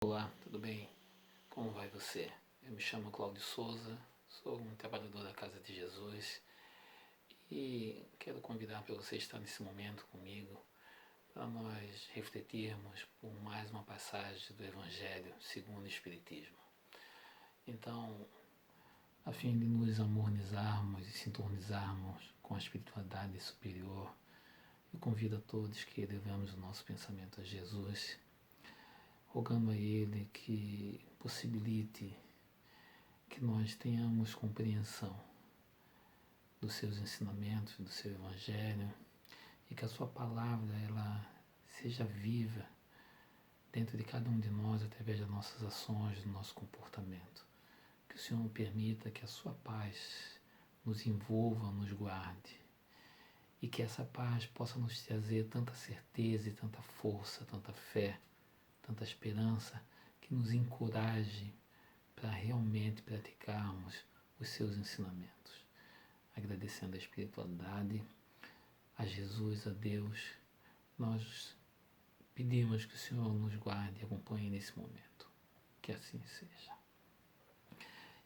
Olá, tudo bem? Como vai você? Eu me chamo Cláudio Souza, sou um trabalhador da Casa de Jesus e quero convidar para você estar nesse momento comigo para nós refletirmos por mais uma passagem do Evangelho segundo o Espiritismo. Então, a fim de nos harmonizarmos e sintonizarmos com a espiritualidade superior, eu convido a todos que elevamos o nosso pensamento a Jesus, rogando a Ele que possibilite que nós tenhamos compreensão dos seus ensinamentos, do seu Evangelho, e que a sua palavra ela seja viva dentro de cada um de nós através das nossas ações, do nosso comportamento. Que o Senhor permita que a sua paz nos envolva, nos guarde, e que essa paz possa nos trazer tanta certeza e tanta força, tanta fé, tanta esperança, que nos encoraje para realmente praticarmos os seus ensinamentos. Agradecendo a espiritualidade, a Jesus, a Deus, nós pedimos que o Senhor nos guarde e acompanhe nesse momento. Que assim seja.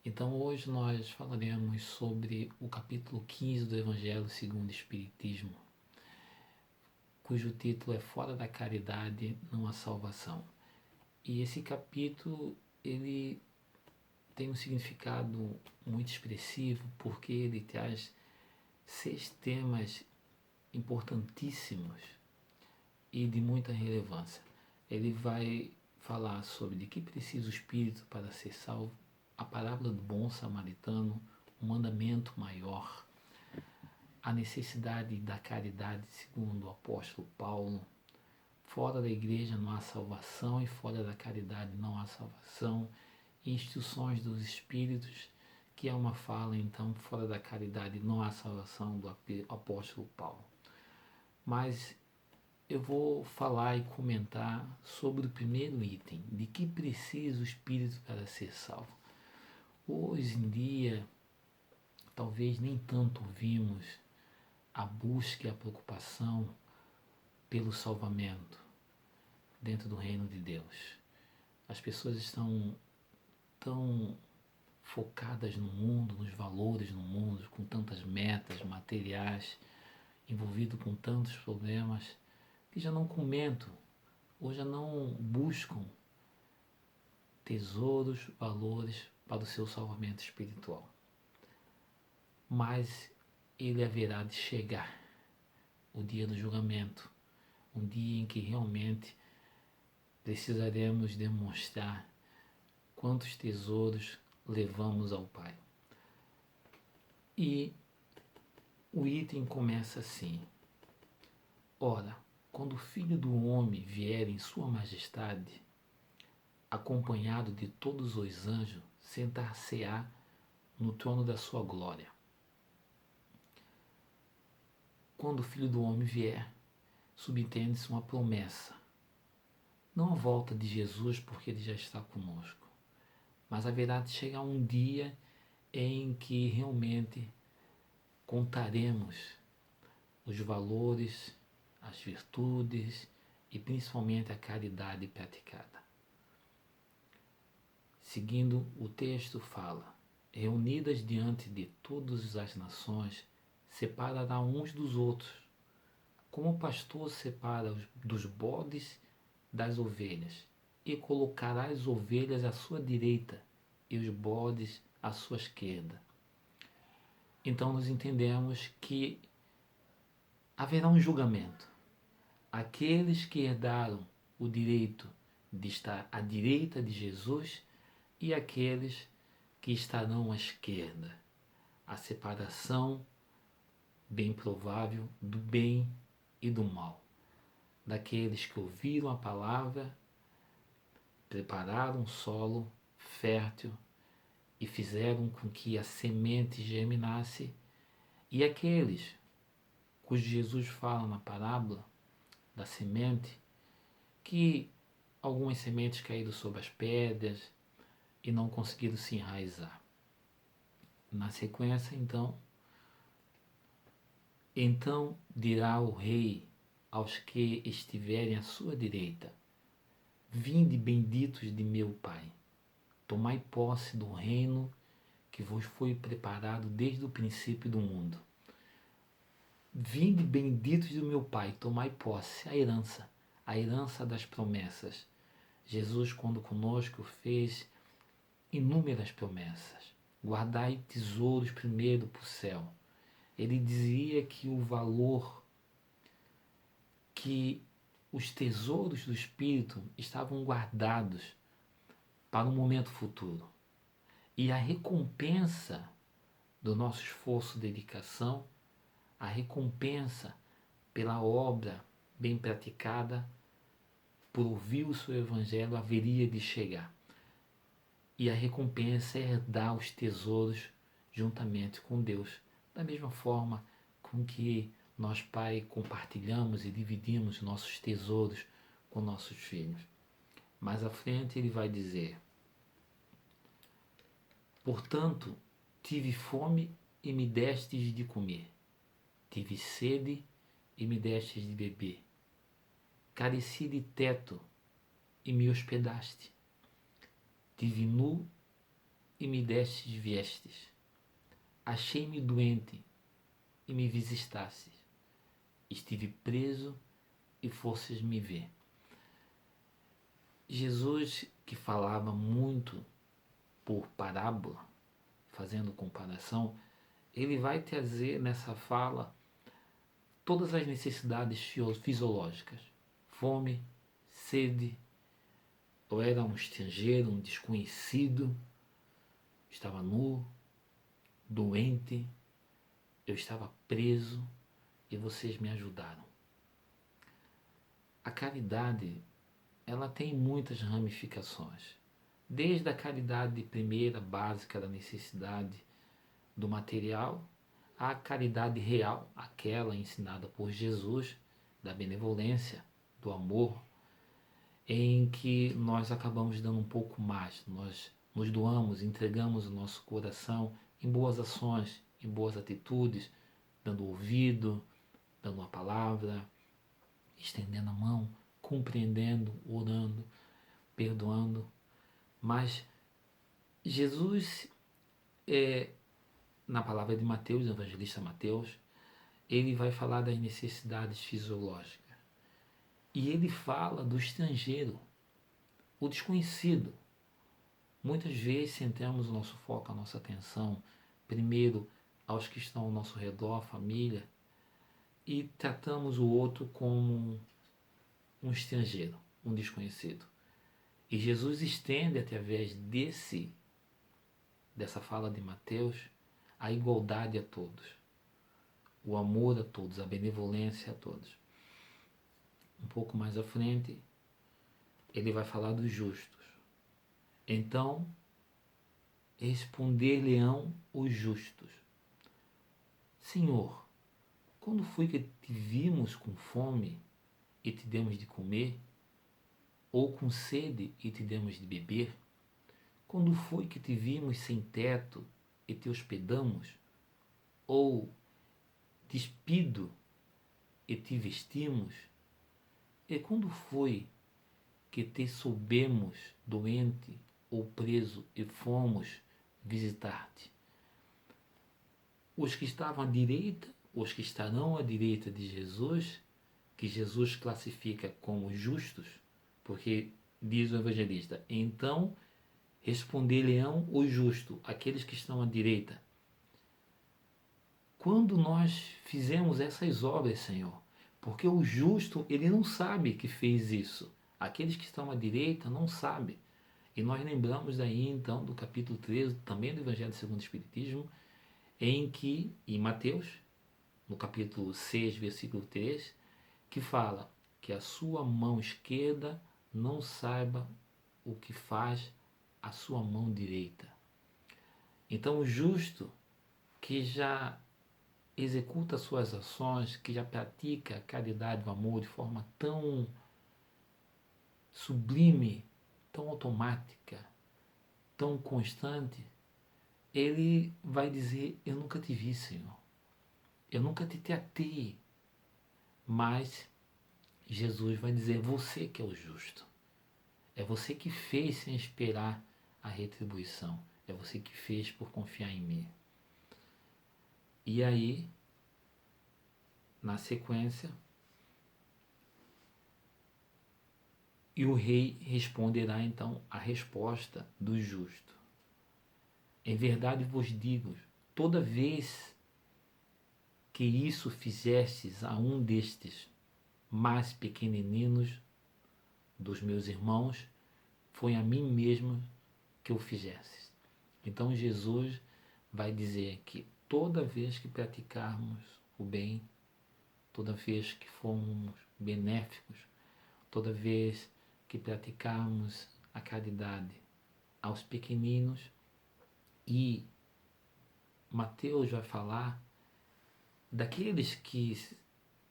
Então hoje nós falaremos sobre o capítulo 15 do Evangelho segundo o Espiritismo, cujo título é Fora da Caridade não há salvação. E esse capítulo, ele tem um significado muito expressivo porque ele traz 6 temas importantíssimos e de muita relevância. Ele vai falar sobre de que precisa o espírito para ser salvo, a parábola do bom samaritano, o mandamento maior, a necessidade da caridade segundo o apóstolo Paulo. Fora da igreja não há salvação e fora da caridade não há salvação. Instruções dos Espíritos, que é uma fala, então, fora da caridade não há salvação, do apóstolo Paulo. Mas eu vou falar e comentar sobre o primeiro item, de que precisa o Espírito para ser salvo. Hoje em dia, talvez nem tanto ouvimos a busca e a preocupação pelo salvamento dentro do reino de Deus. As pessoas estão tão focadas no mundo, nos valores no mundo, com tantas metas materiais, envolvido com tantos problemas, que já não comentam, ou já não buscam tesouros, valores para o seu salvamento espiritual. Mas ele haverá de chegar, o dia do julgamento, um dia em que realmente precisaremos demonstrar quantos tesouros levamos ao Pai. E o item começa assim: ora, quando o Filho do Homem vier em sua majestade, acompanhado de todos os anjos, sentar-se-á no trono da sua glória. Quando o Filho do Homem vier, subentende-se uma promessa. Não a volta de Jesus, porque ele já está conosco, mas haverá de chegar um dia em que realmente contaremos os valores, as virtudes e principalmente a caridade praticada. Seguindo o texto fala: reunidas diante de todas as nações, separará uns dos outros, como o pastor separa dos bodes das ovelhas, e colocará as ovelhas à sua direita e os bodes à sua esquerda. Então nós entendemos que haverá um julgamento. Aqueles que herdaram o direito de estar à direita de Jesus e aqueles que estarão à esquerda. A separação bem provável do bem e do mal. Daqueles que ouviram a palavra, prepararam um solo fértil e fizeram com que a semente germinasse, e aqueles cujo Jesus fala na parábola da semente, que algumas sementes caíram sobre as pedras e não conseguiram se enraizar. Na sequência, então dirá o rei aos que estiverem à sua direita: Vinde benditos de meu Pai, tomai posse do reino que vos foi preparado desde o princípio do mundo. Vinde benditos do meu Pai, tomai posse, a herança das promessas. Jesus, quando conosco, fez inúmeras promessas. Guardai tesouros primeiro para o céu. Ele dizia que o valor, que os tesouros do Espírito estavam guardados para um momento futuro. E a recompensa do nosso esforço e dedicação, a recompensa pela obra bem praticada, por ouvir o seu Evangelho, haveria de chegar. E a recompensa é herdar os tesouros juntamente com Deus, da mesma forma com que nós, Pai, compartilhamos e dividimos nossos tesouros com nossos filhos. Mais à frente ele vai dizer: portanto, tive fome e me destes de comer, tive sede e me destes de beber, careci de teto e me hospedaste, tive nu e me destes vestes, achei-me doente e me visitastes, estive preso e fosses me ver. Jesus, que falava muito por parábola, fazendo comparação, ele vai trazer nessa fala todas as necessidades fisiológicas: fome, sede. Eu era um estrangeiro, um desconhecido, estava nu, doente, eu estava preso e vocês me ajudaram. A caridade, ela tem muitas ramificações, desde a caridade primeira, básica da necessidade do material, à caridade real, aquela ensinada por Jesus, da benevolência, do amor, em que nós acabamos dando um pouco mais, nós nos doamos, entregamos o nosso coração em boas ações, em boas atitudes, dando ouvido, dando uma palavra, estendendo a mão, compreendendo, orando, perdoando. Mas Jesus, na palavra de Mateus, evangelista Mateus, ele vai falar das necessidades fisiológicas. E ele fala do estrangeiro, o desconhecido. Muitas vezes centramos o nosso foco, a nossa atenção, primeiro aos que estão ao nosso redor, a família, e tratamos o outro como um estrangeiro, um desconhecido. E Jesus estende, através dessa fala de Mateus, a igualdade a todos, o amor a todos, a benevolência a todos. Um pouco mais à frente, ele vai falar dos justos. Então, responder-lhe-ão os justos: Senhor, quando foi que te vimos com fome e te demos de comer? Ou com sede e te demos de beber? Quando foi que te vimos sem teto e te hospedamos? Ou despido e te vestimos? E quando foi que te soubemos doente ou preso e fomos visitar-te? Os que estavam à direita, os que estarão à direita de Jesus, que Jesus classifica como justos, porque diz o evangelista: então responder-lhe-ão o justo, aqueles que estão à direita. Quando nós fizemos essas obras, Senhor, porque o justo, ele não sabe que fez isso. Aqueles que estão à direita não sabem. E nós lembramos daí, então, do capítulo 13, também do Evangelho segundo o Espiritismo, em Mateus, no capítulo 6, versículo 3, que fala que a sua mão esquerda não saiba o que faz a sua mão direita. Então, o justo que já executa suas ações, que já pratica a caridade, o amor de forma tão sublime, tão automática, tão constante, ele vai dizer: eu nunca te vi, Senhor, eu nunca te tratei. Mas Jesus vai dizer: você que é o justo. É você que fez sem esperar a retribuição. É você que fez por confiar em mim. E aí, na sequência, e o rei responderá então a resposta do justo. Em verdade vos digo, toda vez que isso fizestes a um destes mais pequeninos dos meus irmãos, foi a mim mesmo que o fizestes. Então Jesus vai dizer que toda vez que praticarmos o bem, toda vez que formos benéficos, toda vez que praticarmos a caridade aos pequeninos, e Mateus vai falar daqueles que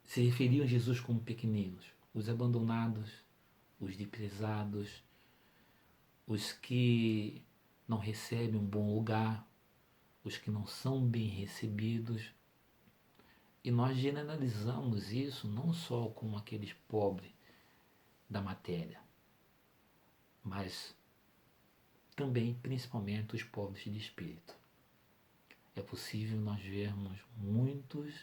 se referiam a Jesus como pequeninos, os abandonados, os desprezados, os que não recebem um bom lugar, os que não são bem recebidos. E nós generalizamos isso não só com aqueles pobres da matéria, mas também, principalmente, os pobres de espírito. É possível nós vermos muitos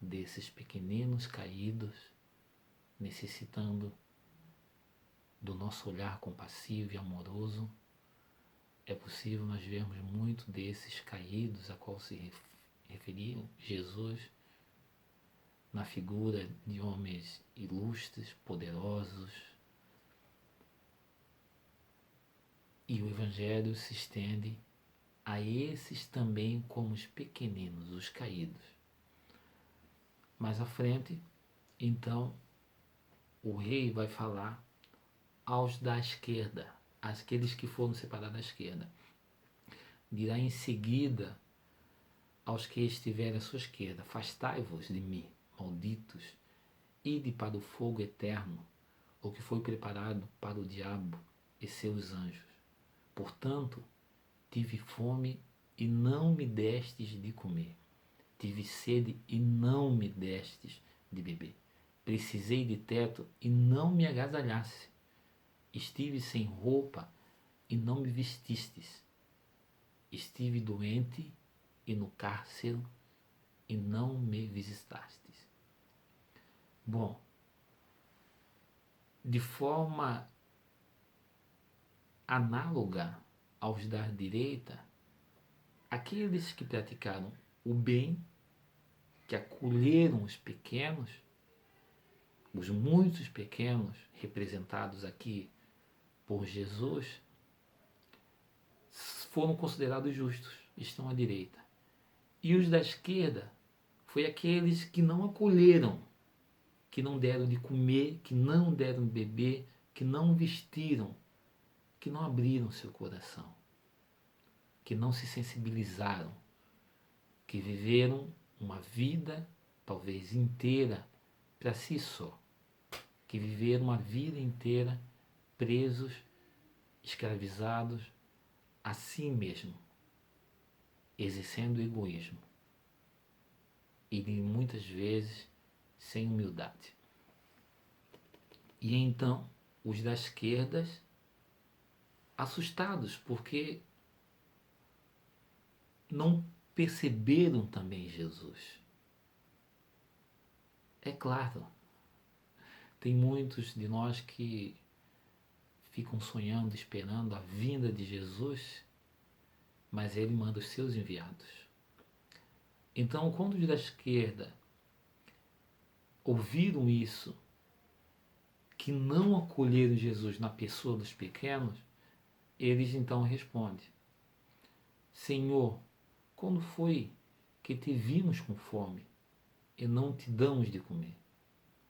desses pequeninos caídos necessitando do nosso olhar compassivo e amoroso. É possível nós vermos muitos desses caídos a qual se referia Jesus na figura de homens ilustres, poderosos. E o Evangelho se estende a esses também como os pequeninos, os caídos. Mais à frente, então, o rei vai falar aos da esquerda, aqueles que foram separados da esquerda. Dirá em seguida aos que estiverem à sua esquerda: afastai-vos de mim, malditos, ide para o fogo eterno, o que foi preparado para o diabo e seus anjos. Portanto, tive fome e não me destes de comer. Tive sede e não me destes de beber. Precisei de teto e não me agasalhaste. Estive sem roupa e não me vestistes. Estive doente e no cárcere e não me visitastes. Bom, de forma análoga aos da direita, aqueles que praticaram o bem, que acolheram os pequenos, os muitos pequenos representados aqui por Jesus, foram considerados justos, estão à direita. E os da esquerda foi aqueles que não acolheram, que não deram de comer, que não deram de beber, que não vestiram, que não abriram seu coração, que não se sensibilizaram, que viveram uma vida talvez inteira para si só, que viveram uma vida inteira presos, escravizados a si mesmo, exercendo egoísmo e muitas vezes sem humildade. E então os da esquerda, assustados porque não perceberam também Jesus. É claro, tem muitos de nós que ficam sonhando, esperando a vinda de Jesus, mas ele manda os seus enviados. Então, quando os da esquerda ouviram isso, que não acolheram Jesus na pessoa dos pequenos, eles então respondem: Senhor, quando foi que te vimos com fome e não te damos de comer?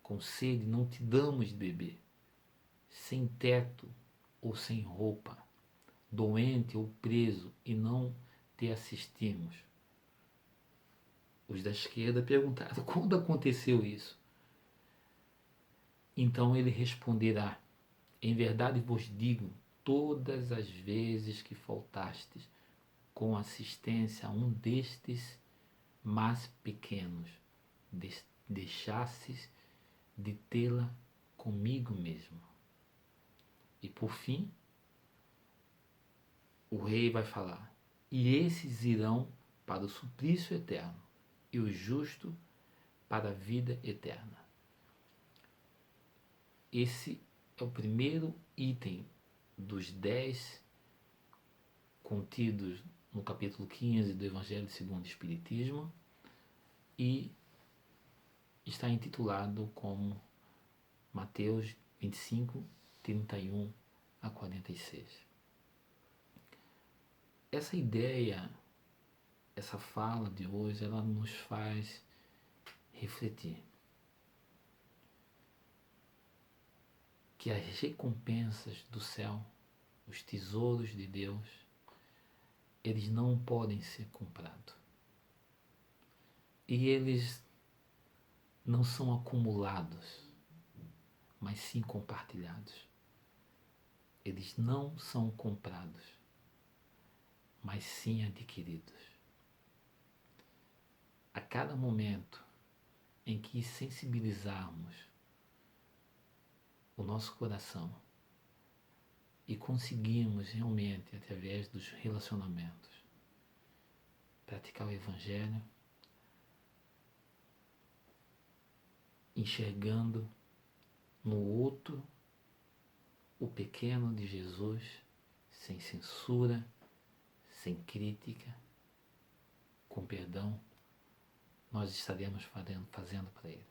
Com sede não te damos de beber? Sem teto ou sem roupa? Doente ou preso e não te assistimos? Os da esquerda perguntaram: quando aconteceu isso? Então ele responderá: em verdade vos digo, todas as vezes que faltastes com assistência a um destes mais pequenos, deixastes de tê-la comigo mesmo. E por fim, o rei vai falar: e esses irão para o suplício eterno, e o justo para a vida eterna. Esse é o primeiro item dos 10 contidos no capítulo 15 do Evangelho segundo o Espiritismo e está intitulado como Mateus 25, 31 a 46. Essa ideia, essa fala de hoje, ela nos faz refletir que as recompensas do céu, os tesouros de Deus, eles não podem ser comprados. E eles não são acumulados, mas sim compartilhados. Eles não são comprados, mas sim adquiridos. A cada momento em que sensibilizarmos o nosso coração e conseguirmos realmente, através dos relacionamentos, praticar o Evangelho, enxergando no outro o pequeno de Jesus, sem censura, sem crítica, com perdão, nós estaremos fazendo para Ele.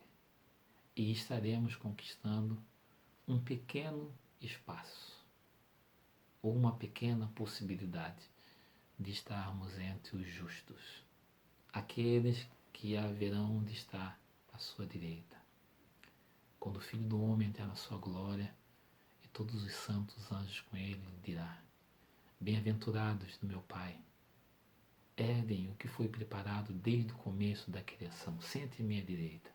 E estaremos conquistando um pequeno espaço, ou uma pequena possibilidade de estarmos entre os justos, aqueles que haverão de estar à sua direita. Quando o Filho do Homem entrar na sua glória, e todos os santos anjos com ele, dirá: bem-aventurados do meu Pai, herdem o que foi preparado desde o começo da criação. Sente à minha direita,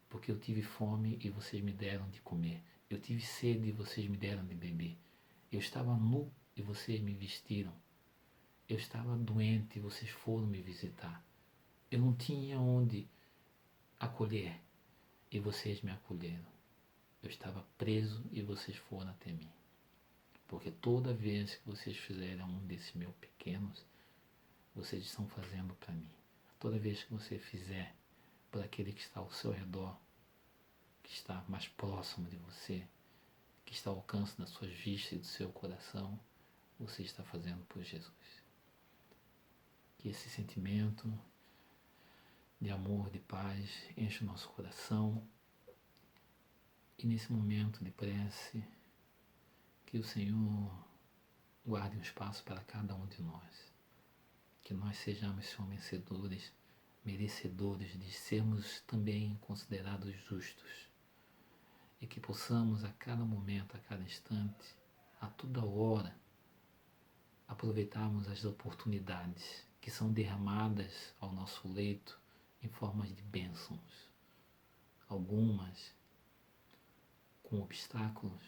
porque eu tive fome e vocês me deram de comer. Eu tive sede e vocês me deram de beber. Eu estava nu e vocês me vestiram. Eu estava doente e vocês foram me visitar. Eu não tinha onde acolher e vocês me acolheram. Eu estava preso e vocês foram até mim. Porque toda vez que vocês fizerem um desses meus pequenos, vocês estão fazendo para mim. Toda vez que você fizer por aquele que está ao seu redor, que está mais próximo de você, que está ao alcance das suas vistas e do seu coração, você está fazendo por Jesus. Que esse sentimento de amor, de paz, enche o nosso coração. E nesse momento de prece, que o Senhor guarde um espaço para cada um de nós. Que nós sejamos, Senhor, vencedores, merecedores de sermos também considerados justos. E que possamos a cada momento, a cada instante, a toda hora, aproveitarmos as oportunidades que são derramadas ao nosso leito em formas de bênçãos. Algumas com obstáculos,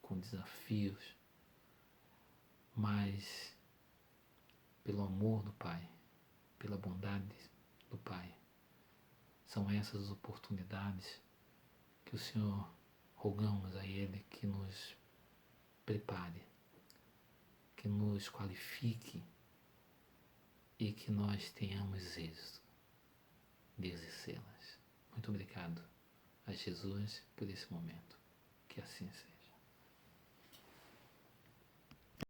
com desafios, mas pelo amor do Pai, pela bondade do Pai, são essas as oportunidades que o Senhor, rogamos a Ele que nos prepare, que nos qualifique e que nós tenhamos êxito de exercê-las. Muito obrigado a Jesus por esse momento. Que assim seja.